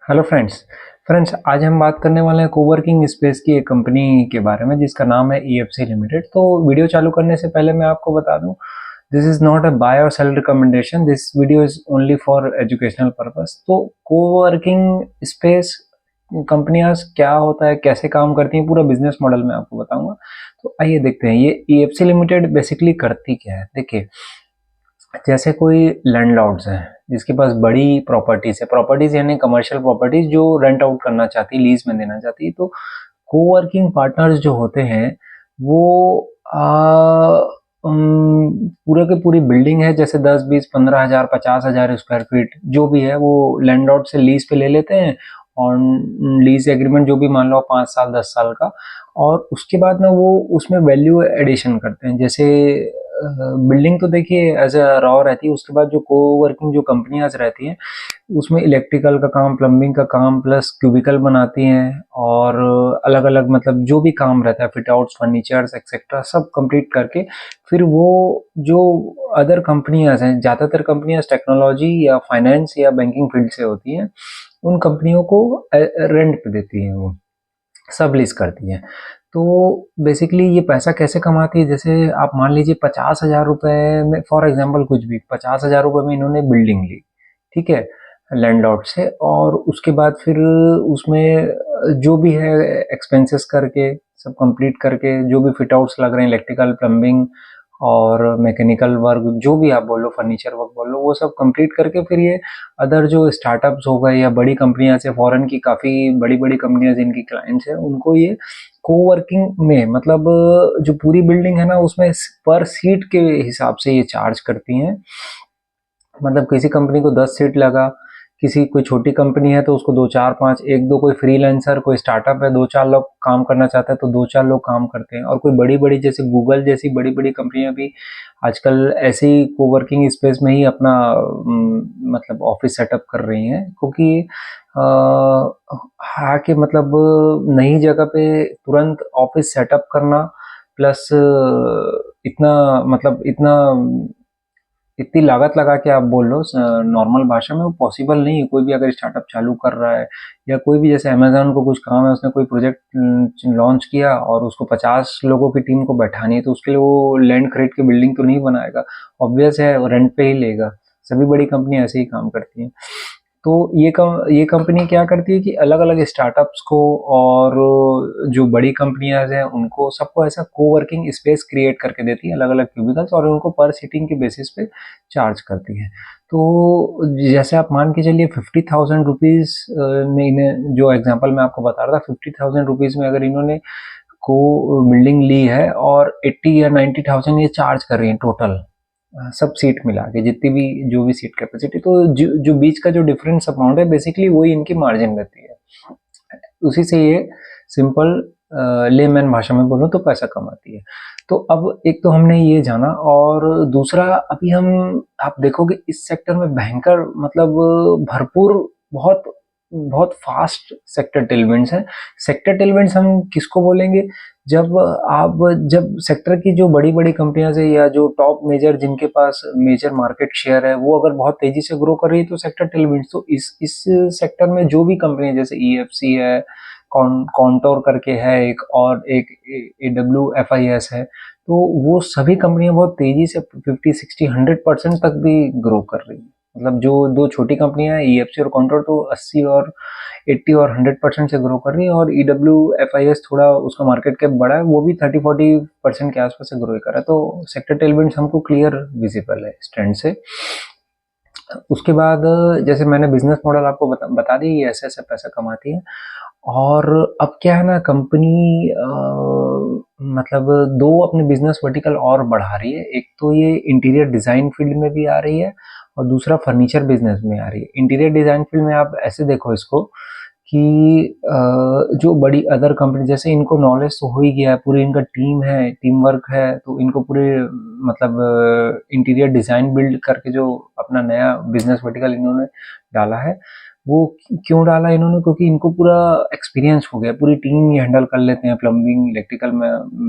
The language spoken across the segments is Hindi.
हेलो फ्रेंड्स आज हम बात करने वाले हैं कोवर्किंग स्पेस की एक कंपनी के बारे में जिसका नाम है ईएफसी लिमिटेड। तो वीडियो चालू करने से पहले मैं आपको बता दूं, this is not a buy or sell recommendation, this video is only for educational purpose. तो कोवर्किंग स्पेस कंपनियां क्या होता है, कैसे काम करती हैं, पूरा बिजनेस मॉडल मैं आपको बताऊंगा। तो आइए देखते हैं ये ईएफसी लिमिटेड बेसिकली करती क्या है। देखिए, जैसे कोई लैंडलॉर्ड्स हैं जिसके पास बड़ी प्रॉपर्टीज है, प्रॉपर्टीज यानी कमर्शियल प्रॉपर्टीज जो रेंट आउट करना चाहती है, लीज में देना चाहती है, तो कोवर्किंग पार्टनर्स जो होते हैं वो पूरे के पूरी बिल्डिंग है, जैसे 10, 20, 15 हजार 50 हजार स्क्वायर फीट जो भी है वो लैंडलॉर्ड से लीज पे ले लेते हैं। और लीज एग्रीमेंट जो भी मान लो 5 साल 10 साल का, और उसके बाद ना वो उसमें वैल्यू एडिशन करते हैं। जैसे बिल्डिंग तो देखिए एज अ रॉ रहती है, उसके बाद जो कोवर्किंग जो कंपनियां रहती हैं उसमें इलेक्ट्रिकल का काम, प्लम्बिंग का काम, प्लस क्यूबिकल बनाती हैं और अलग अलग मतलब जो भी काम रहता है, फिट आउट्स, फर्नीचर्स एक्सेट्रा सब कंप्लीट करके फिर वो जो अदर कंपनियां हैं, ज़्यादातर कंपनियां टेक्नोलॉजी या फाइनेंस या बैंकिंग फील्ड से होती हैं, उन कंपनियों को रेंट पे देती हैं, वो सब लीज करती है। तो बेसिकली ये पैसा कैसे कमाती है, जैसे आप मान लीजिए 50 हजार रुपए में, फॉर एग्जांपल कुछ भी 50 हजार रुपए में इन्होंने बिल्डिंग ली, ठीक है, लैंडलॉर्ड से, और उसके बाद फिर उसमें जो भी है एक्सपेंसेस करके सब कंप्लीट करके, जो भी फिट आउट्स लग रहे हैं, इलेक्ट्रिकल, प्लम्बिंग और मैकेनिकल वर्क जो भी आप बोलो, फर्नीचर वर्क बोलो, वो सब कंप्लीट करके फिर ये अदर जो स्टार्टअप्स हो गए या बड़ी कंपनियां से, फॉरेन की काफ़ी बड़ी बड़ी कंपनियां जिनकी क्लाइंट्स हैं, उनको ये कोवर्किंग में मतलब जो पूरी बिल्डिंग है ना उसमें पर सीट के हिसाब से ये चार्ज करती हैं। मतलब किसी कंपनी को 10 सीट लगा, किसी कोई छोटी कंपनी है तो उसको 2 4 5, एक दो कोई फ्रीलांसर, कोई स्टार्टअप है 2 4 लोग काम करना चाहता है तो 2 4 लोग काम करते हैं। और कोई बड़ी बड़ी जैसे गूगल जैसी बड़ी बड़ी कंपनियां भी आजकल ऐसे ही कोवर्किंग स्पेस में ही अपना मतलब ऑफिस सेटअप कर रही हैं, क्योंकि आके मतलब नई जगह पे तुरंत ऑफिस सेटअप करना प्लस इतना मतलब इतनी लागत लगा के आप बोल लो नॉर्मल भाषा में, वो पॉसिबल नहीं है। कोई भी अगर स्टार्टअप चालू कर रहा है या कोई भी, जैसे अमेजोन को कुछ काम है, उसने कोई प्रोजेक्ट लॉन्च किया और उसको 50 लोगों की टीम को बैठानी है, तो उसके लिए वो लैंड खरीद के बिल्डिंग तो नहीं बनाएगा, ऑब्वियस है रेंट पे ही लेगा। सभी बड़ी कंपनी ऐसे ही काम करती हैं। तो ये कंपनी क्या करती है कि अलग अलग स्टार्टअप्स को और जो बड़ी कंपनियां हैं उनको सबको ऐसा कोवर्किंग स्पेस क्रिएट करके देती है, अलग अलग क्यूबिकल्स, और उनको पर सीटिंग के बेसिस पे चार्ज करती है। तो जैसे आप मान के चलिए 50,000 रुपीज़ में इन्हें, जो एग्जांपल मैं आपको बता रहा था, 50,000 रुपीज़ में अगर इन्होंने को बिल्डिंग ली है और 80 या 90,000 ये चार्ज कर रही है टोटल, सब सीट मिला के जितनी भी जो भी सीट कैपेसिटी, तो जो बीच का जो डिफरेंस अमाउंट है बेसिकली वही इनकी मार्जिन रहती है। उसी से ये सिंपल लेमैन भाषा में बोलो तो पैसा कमाती है। तो अब एक तो हमने ये जाना, और दूसरा अभी हम, आप देखोगे इस सेक्टर में भयंकर मतलब भरपूर बहुत बहुत फास्ट सेक्टर टेलमेंट्स हैं। सेक्टर टेलमेंट्स हम किसको बोलेंगे, जब आप, जब सेक्टर की जो बड़ी बड़ी कंपनियां है या जो टॉप मेजर जिनके पास मेजर मार्केट शेयर है वो अगर बहुत तेजी से ग्रो कर रही है तो सेक्टर टेलमेंट्स, तो इस सेक्टर में जो भी कंपनी जैसे ईएफसी है, कॉन्टोर करके है एक, और एक AWFIS है, तो वो सभी कंपनियां बहुत तेजी से 50 60 100% तक भी ग्रो कर रही है। मतलब जो दो छोटी कंपनियां हैं ईएफसी और कॉन्टोर, तो 80 और 80 और 100% से ग्रो कर रही है, और EWFIS थोड़ा उसका मार्केट कैप बड़ा है, वो भी 30 40% के आसपास से ग्रो कर रहा है। तो सेक्टर टेलविंड्स हमको क्लियर विजिबल है इस ट्रेंड से। उसके बाद जैसे मैंने बिजनेस मॉडल आपको बता दी, ये ऐसे ऐसे पैसा कमाती है। और अब क्या है ना, कंपनी मतलब दो अपने बिजनेस वर्टिकल और बढ़ा रही है। एक तो ये इंटीरियर डिजाइन फील्ड में भी आ रही है, और दूसरा फर्नीचर बिजनेस में आ रही है। इंटीरियर डिजाइन फील्ड में आप ऐसे देखो इसको कि जो बड़ी अदर कंपनी, जैसे इनको नॉलेज तो हो ही गया है, पूरी इनका टीम है, टीम वर्क है, तो इनको पूरे मतलब इंटीरियर डिजाइन बिल्ड करके जो अपना नया बिजनेस वर्टिकल इन्होंने डाला है। वो क्यों डाला इन्होंने, क्योंकि इनको पूरा एक्सपीरियंस हो गया, पूरी टीम ये हैंडल कर लेते हैं, plumbing, electrical,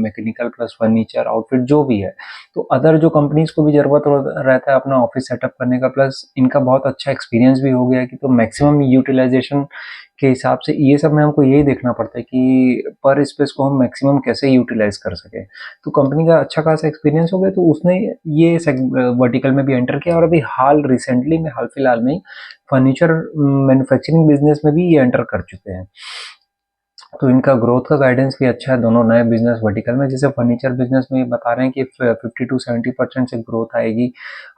mechanical plus furniture, outfit जो भी है। तो अदर जो कंपनीज को भी जरूरत रहता है अपना ऑफिस सेटअप करने का, प्लस इनका बहुत अच्छा एक्सपीरियंस भी हो गया है कि तो मैक्सिमम यूटिलाइजेशन के हिसाब से ये सब में हमको यही देखना पड़ता है कि पर स्पेस को हम मैक्सिमम कैसे यूटिलाइज कर सके। तो कंपनी का अच्छा खासा एक्सपीरियंस हो गया, तो उसने ये वर्टिकल में भी एंटर किया, और अभी हाल रिसेंटली में, हाल फिलहाल में फर्नीचर मैन्युफैक्चरिंग बिजनेस में भी ये एंटर कर चुके हैं। तो इनका ग्रोथ का गाइडेंस भी अच्छा है दोनों नए बिजनेस वर्टिकल में। जैसे फर्नीचर बिजनेस में ये बता रहे हैं कि 50 to 70% से ग्रोथ आएगी,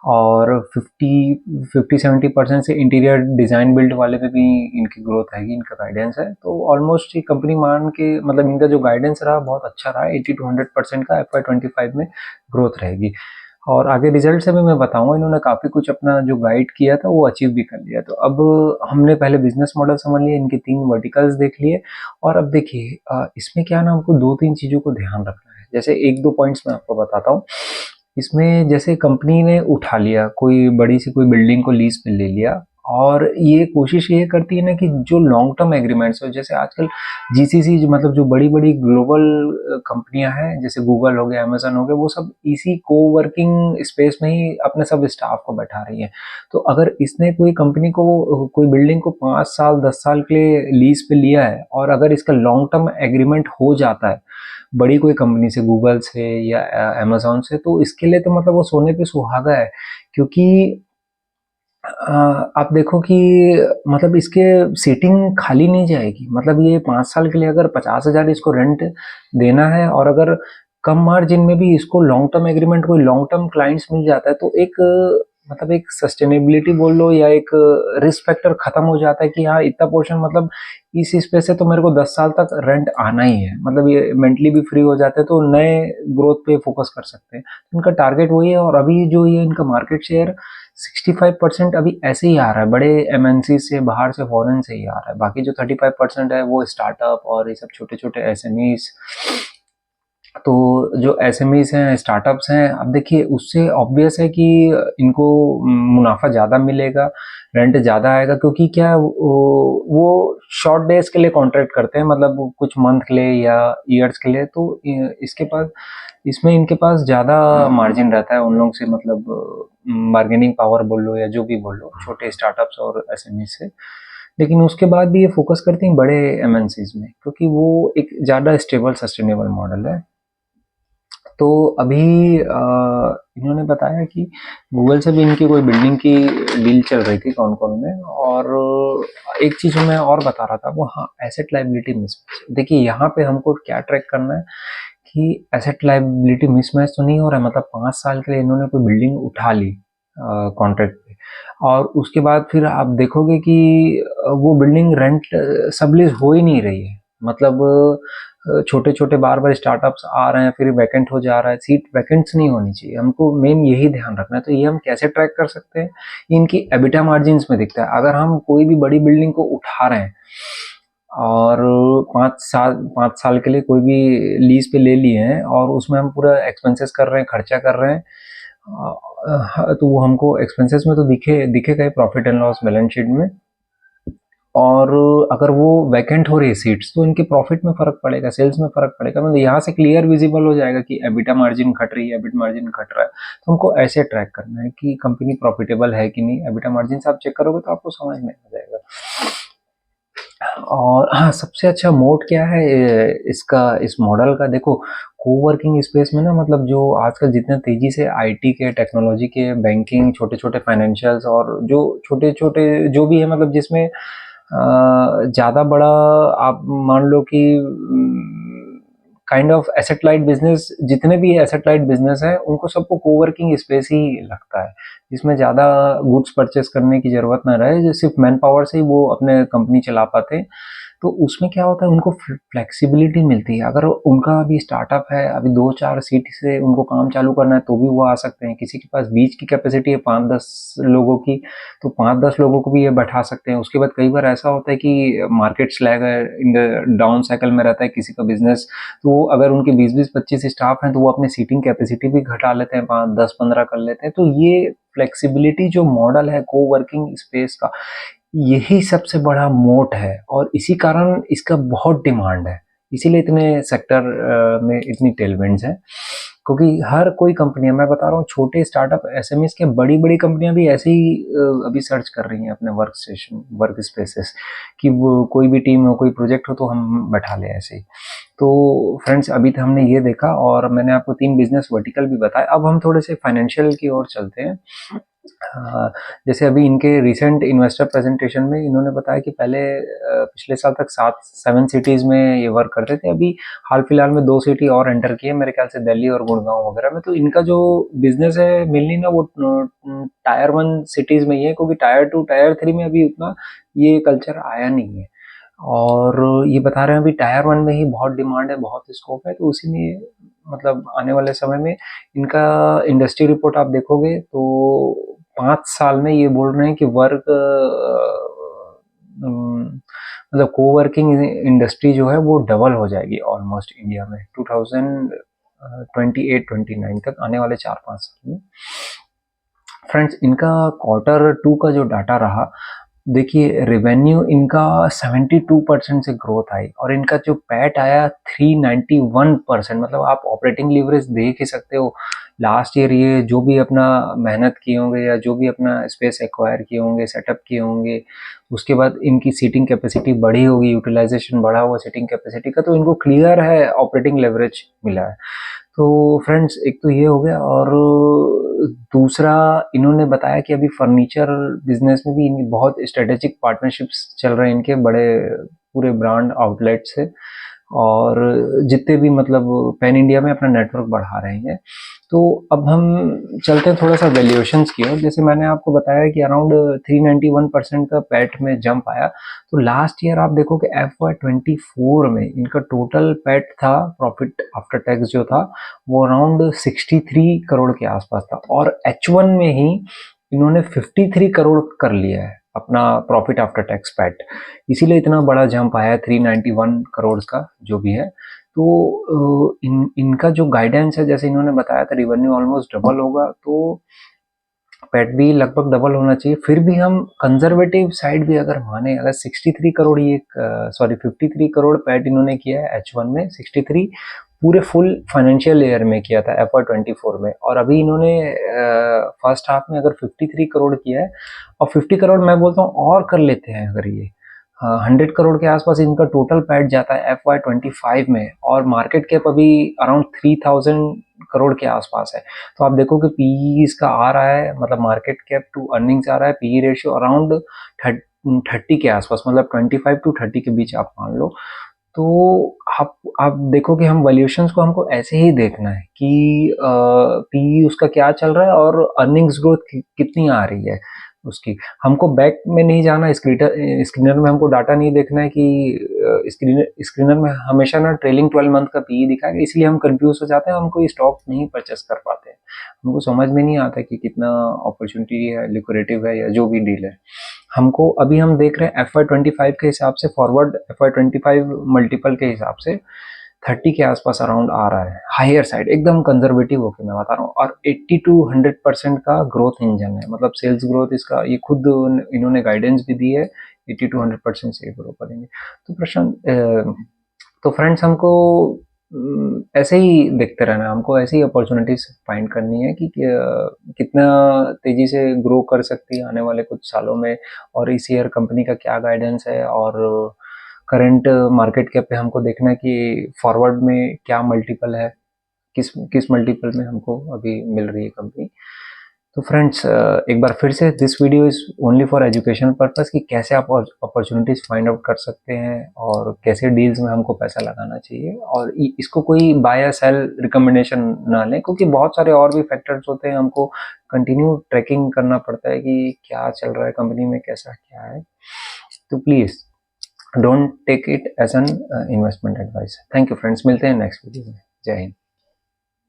और 50-70% से इंटीरियर डिजाइन बिल्ड वाले में भी इनकी ग्रोथ आएगी, इनका गाइडेंस है। तो ऑलमोस्ट ये कंपनी मान के, मतलब इनका जो गाइडेंस रहा बहुत अच्छा रहा, 80 to 100% का FY25 में ग्रोथ रहेगी। और आगे रिजल्ट से भी मैं बताऊंगा, इन्होंने काफ़ी कुछ अपना जो गाइड किया था वो अचीव भी कर लिया। तो अब हमने पहले बिजनेस मॉडल समझ लिया, इनके 3 वर्टिकल्स देख लिए, और अब देखिए इसमें क्या ना, हमको 2-3 चीज़ों को ध्यान रखना है। जैसे 1-2 पॉइंट्स मैं आपको बताता हूँ। इसमें जैसे कंपनी ने उठा लिया, कोई बड़ी सी कोई बिल्डिंग को लीज पे ले लिया, और ये कोशिश ये करती है ना कि जो लॉन्ग टर्म एग्रीमेंट्स हो, जैसे आजकल जीसीसी, मतलब जो बड़ी बड़ी ग्लोबल कंपनियां हैं, जैसे गूगल हो गया, अमेजन हो गया, वो सब इसी को वर्किंग स्पेस में ही अपने सब स्टाफ को बैठा रही है। तो अगर इसने कोई कंपनी को, कोई बिल्डिंग को 5 साल 10 साल के लिए लीज पे लिया है, और अगर इसका लॉन्ग टर्म एग्रीमेंट हो जाता है बड़ी कोई कंपनी से, गूगल से या अमेजोन से, तो इसके लिए तो मतलब वो सोने पे सुहागा है। क्योंकि आप देखो कि मतलब इसके सीटिंग खाली नहीं जाएगी। मतलब ये 5 साल के लिए अगर 50,000 इसको रेंट देना है, और अगर कम मार्जिन में भी इसको लॉन्ग टर्म एग्रीमेंट, कोई लॉन्ग टर्म क्लाइंट्स मिल जाता है, तो एक मतलब एक सस्टेनेबिलिटी बोल लो, या एक रिस्क फैक्टर खत्म हो जाता है कि हाँ इतना पोर्शन, मतलब इस स्पेस से तो मेरे को 10 साल तक रेंट आना ही है। मतलब ये मेंटली भी फ्री हो जाते हैं, तो नए ग्रोथ पे फोकस कर सकते हैं। इनका टारगेट वही है, और अभी जो ये इनका मार्केट शेयर 65% अभी ऐसे ही आ रहा है, बड़े एमएनसी से, बाहर से, फॉरेन से ही आ रहा है। बाकी जो 35% है वो स्टार्टअप और ये सब छोटे छोटे एसएमईज। तो जो एसएमईज हैं, स्टार्टअप्स हैं, अब देखिए उससे ऑब्वियस है कि इनको मुनाफा ज़्यादा मिलेगा, रेंट ज़्यादा आएगा, क्योंकि क्या वो शॉर्ट डेज के लिए कॉन्ट्रैक्ट करते हैं, मतलब कुछ मंथ के लिए या ईयर्स के लिए। तो इसके पास, इसमें इनके पास ज़्यादा मार्जिन रहता है उन लोगों से, मतलब बार्गेनिंग पावर बोल लो या जो भी बोल लो, छोटे स्टार्टअप्स और एसएमई से। लेकिन उसके बाद भी ये फोकस करती हैं बड़े एमएनसीज में, क्योंकि वो एक ज़्यादा स्टेबल सस्टेनेबल मॉडल है। तो अभी इन्होंने बताया कि गूगल से भी इनकी कोई बिल्डिंग की डील चल रही थी कौन कौन में। और एक चीज़ मैं और बता रहा था वो, हाँ, एसेट लाइबिलिटी मिसमैच। देखिए यहाँ पे हमको क्या ट्रैक करना है कि एसेट लाइबिलिटी मिसमैच तो नहीं हो रहा है। मतलब 5 साल के लिए इन्होंने कोई बिल्डिंग उठा ली कॉन्ट्रैक्ट पे, और उसके बाद फिर आप देखोगे कि वो बिल्डिंग रेंट सबलीज हो ही नहीं रही है। मतलब छोटे छोटे बार बार स्टार्टअप्स आ रहे हैं, फिर वैकेंट हो जा रहा है। सीट वैकेंट्स नहीं होनी चाहिए, हमको मेन यही ध्यान रखना है। तो ये हम कैसे ट्रैक कर सकते हैं, इनकी एबिटा मार्जिन्स में दिखता है। अगर हम कोई भी बड़ी बिल्डिंग को उठा रहे हैं और 5 साल के लिए कोई भी लीज पे ले लिए हैं, और उसमें हम पूरा एक्सपेंसेस कर रहे हैं, खर्चा कर रहे हैं, तो वो हमको एक्सपेंसेस में तो दिखेगा profit and loss balance sheet में। और अगर वो वैकेंट हो रही है सीट्स, तो इनके प्रॉफिट में फर्क पड़ेगा, सेल्स में फर्क पड़ेगा। मतलब यहाँ से क्लियर विजिबल हो जाएगा कि एबिटा मार्जिन घट रही है, एबिट मार्जिन घट रहा है। तो हमको ऐसे ट्रैक करना है कि कंपनी प्रॉफिटेबल है कि नहीं। एबिटा मार्जिन से आप चेक करोगे तो आपको समझ में आ जाएगा। और हाँ, सबसे अच्छा मोड क्या है इसका, इस मॉडल का, देखो कोवर्किंग स्पेस में ना, मतलब जो आजकल जितने तेजी से आईटी के, टेक्नोलॉजी के, बैंकिंग, छोटे छोटे फाइनेंशियल्स, और जो छोटे छोटे जो भी है, मतलब जिसमें ज़्यादा बड़ा, आप मान लो कि kind of asset light business, जितने भी एसेट लाइट बिजनेस है उनको सबको कोवर्किंग स्पेस ही लगता है, जिसमें ज़्यादा गुड्स परचेस करने की ज़रूरत ना रहे, जो सिर्फ मैन पावर से ही वो अपने कंपनी चला पाते। तो उसमें क्या होता है, उनको फ्लेक्सिबिलिटी मिलती है। अगर उनका अभी स्टार्टअप है, अभी 2-4 सीट से उनको काम चालू करना है तो भी वो आ सकते हैं। किसी के पास बीच की कैपेसिटी है 5-10 लोगों की, तो 5-10 लोगों को भी ये बैठा सकते हैं। उसके बाद कई बार ऐसा होता है कि मार्केट स्लैग है, इन द डाउन साइकिल में रहता है किसी का बिजनेस, तो अगर उनके 20-25 स्टाफ हैं तो वो अपनी सीटिंग कैपेसिटी भी घटा लेते हैं, 5-10-15 कर लेते हैं। तो ये फ्लेक्सिबिलिटी जो मॉडल है को वर्किंग स्पेस का, यही सबसे बड़ा मोट है और इसी कारण इसका बहुत डिमांड है। इसीलिए इतने सेक्टर में इतनी टेलविंड्स हैं, क्योंकि हर कोई कंपनियां, मैं बता रहा हूँ, छोटे स्टार्टअप एसएमईज के, बड़ी बड़ी कंपनियां भी ऐसे ही अभी सर्च कर रही हैं अपने वर्क स्टेशन, वर्क स्पेसेस, कि वो कोई भी टीम हो, कोई प्रोजेक्ट हो तो हम बैठा लें ऐसे ही। तो फ्रेंड्स, अभी तो हमने ये देखा और मैंने आपको 3 बिजनेस वर्टिकल भी बताए। अब हम थोड़े से फाइनेंशियल की ओर चलते हैं। जैसे अभी इनके रिसेंट इन्वेस्टर प्रेजेंटेशन में इन्होंने बताया कि पहले पिछले साल तक 7 सिटीज में ये वर्क करते थे, अभी हाल फिलहाल में 2 सिटी और एंटर किए, मेरे ख्याल से दिल्ली और गुड़गांव वगैरह में। तो इनका जो बिजनेस है मेनली ना, वो टायर 1 सिटीज में ही है, क्योंकि टायर 2 टायर 3 में अभी उतना ये कल्चर आया नहीं है। और ये बता रहे हैं अभी टायर 1 में ही बहुत डिमांड है, बहुत स्कोप है, तो उसी में मतलब आने वाले समय में इनका इंडस्ट्री रिपोर्ट आप देखोगे तो 5 साल में ये बोल रहे हैं कि वर्क मतलब कोवर्किंग इंडस्ट्री जो है वो डबल हो जाएगी ऑलमोस्ट इंडिया में 2028-29 तक, आने वाले 4-5 साल में। फ्रेंड्स, इनका Q2 का जो डाटा रहा, देखिए रेवेन्यू इनका 72% से ग्रोथ आई और इनका जो पैट आया 391%। मतलब आप ऑपरेटिंग लीवरेज देख ही सकते हो। लास्ट ईयर ये जो भी अपना मेहनत किए होंगे या जो भी अपना स्पेस एक्वायर किए होंगे, सेटअप किए होंगे, उसके बाद इनकी सीटिंग कैपेसिटी बढ़ी होगी, यूटिलाइजेशन बढ़ा हुआ सीटिंग कैपेसिटी का, तो इनको क्लियर है ऑपरेटिंग लेवरेज मिला है। तो फ्रेंड्स, एक तो ये हो गया और दूसरा इन्होंने बताया कि अभी फर्नीचर बिजनेस में भी इनकी बहुत स्ट्रेटेजिक पार्टनरशिप्स चल रहे हैं इनके बड़े पूरे ब्रांड आउटलेट से, और जितने भी मतलब पैन इंडिया में अपना नेटवर्क बढ़ा रहे हैं। तो अब हम चलते हैं थोड़ा सा वैल्यूएशंस की ओर। जैसे मैंने आपको बताया कि अराउंड 391% का पैट में जंप आया, तो लास्ट ईयर आप देखो कि FY24 में इनका टोटल पैट था, प्रॉफिट आफ्टर टैक्स जो था, वो अराउंड 63 करोड़ के आसपास था, और H1 में ही इन्होंने 53 करोड़ कर लिया है अपना प्रॉफिट आफ्टर टैक्स पैट। इसीलिए इतना बड़ा जंप आया है 391 करोड़ का जो भी है। तो इनका जो गाइडेंस है, जैसे इन्होंने बताया था, रिवेन्यू ऑलमोस्ट डबल होगा, तो पैट भी लगभग डबल होना चाहिए। फिर भी हम कंजर्वेटिव साइड भी अगर माने, अगर 63 करोड़ ये सॉरी 53 करोड़ पैट इन्होंने किया है H1 में, 63 पूरे फुल फाइनेंशियल ईयर में किया था FY24 में, और अभी इन्होंने फर्स्ट हाफ में अगर 53 करोड़ किया है, और 50 करोड़ मैं बोलता हूँ और कर लेते हैं अगर ये 100 करोड़ के आसपास इनका टोटल पैट जाता है FY25 में, और मार्केट कैप अभी अराउंड 3000 करोड़ के आसपास है। तो आप देखो कि पीई इसका आ रहा है, मतलब मार्केट कैप टू अर्निंग्स आ रहा है, पीई रेशियो अराउंड 30 के आसपास, मतलब 25 to 30 के बीच आप मान लो। तो आप देखो कि हम वैल्यूएशंस को हमको ऐसे ही देखना है कि पीई उसका क्या चल रहा है और अर्निंग्स ग्रोथ कितनी आ रही है उसकी। हमको बैक में नहीं जाना, स्क्रीनर में हमको डाटा नहीं देखना है कि स्क्रीनर में हमेशा ना ट्रेलिंग 12 मंथ का पीई दिखाएगा, इसलिए हम कंफ्यूज हो जाते हैं, हम कोई स्टॉक नहीं परचेस कर पाते हैं, हमको समझ में नहीं आता कि कितना अपॉर्चुनिटी है, लिक्विडेटिव है, या जो भी डील है। हमको अभी हम देख रहे हैं FY25 के हिसाब से, फॉरवर्ड FY25 मल्टीपल के हिसाब से 30 के आसपास अराउंड आ रहा है, हायर साइड एकदम कंजर्वेटिव होके मैं बता रहा हूँ, और 80 to 100% का ग्रोथ इंजन है, मतलब सेल्स ग्रोथ इसका, ये खुद इन्होंने गाइडेंस भी दी है 80 to 100% से ग्रो करेंगे। तो प्रशांत, तो फ्रेंड्स, हमको ऐसे ही देखते रहना है, हमको ऐसी अपॉर्चुनिटीज फाइंड करनी है कि कितना तेजी से ग्रो कर सकती है आने वाले कुछ सालों में, और इस ईयर कंपनी का क्या गाइडेंस है, और करंट मार्केट कैप पे हमको देखना है कि फॉरवर्ड में क्या मल्टीपल है, किस किस मल्टीपल में हमको अभी मिल रही है कंपनी। तो फ्रेंड्स, एक बार फिर से, this video is only for educational purpose, कि कैसे आप अपॉर्चुनिटीज फाइंड आउट कर सकते हैं और कैसे डील्स में हमको पैसा लगाना चाहिए, और इसको कोई बाय या सेल रिकमेंडेशन ना लें, क्योंकि बहुत सारे और भी फैक्टर्स होते हैं, हमको कंटिन्यू ट्रैकिंग करना पड़ता है कि क्या चल रहा है कंपनी में, कैसा क्या है। तो please don't take it as an investment advice. Thank you friends, मिलते हैं नेक्स्ट वीडियो में। जय हिंद।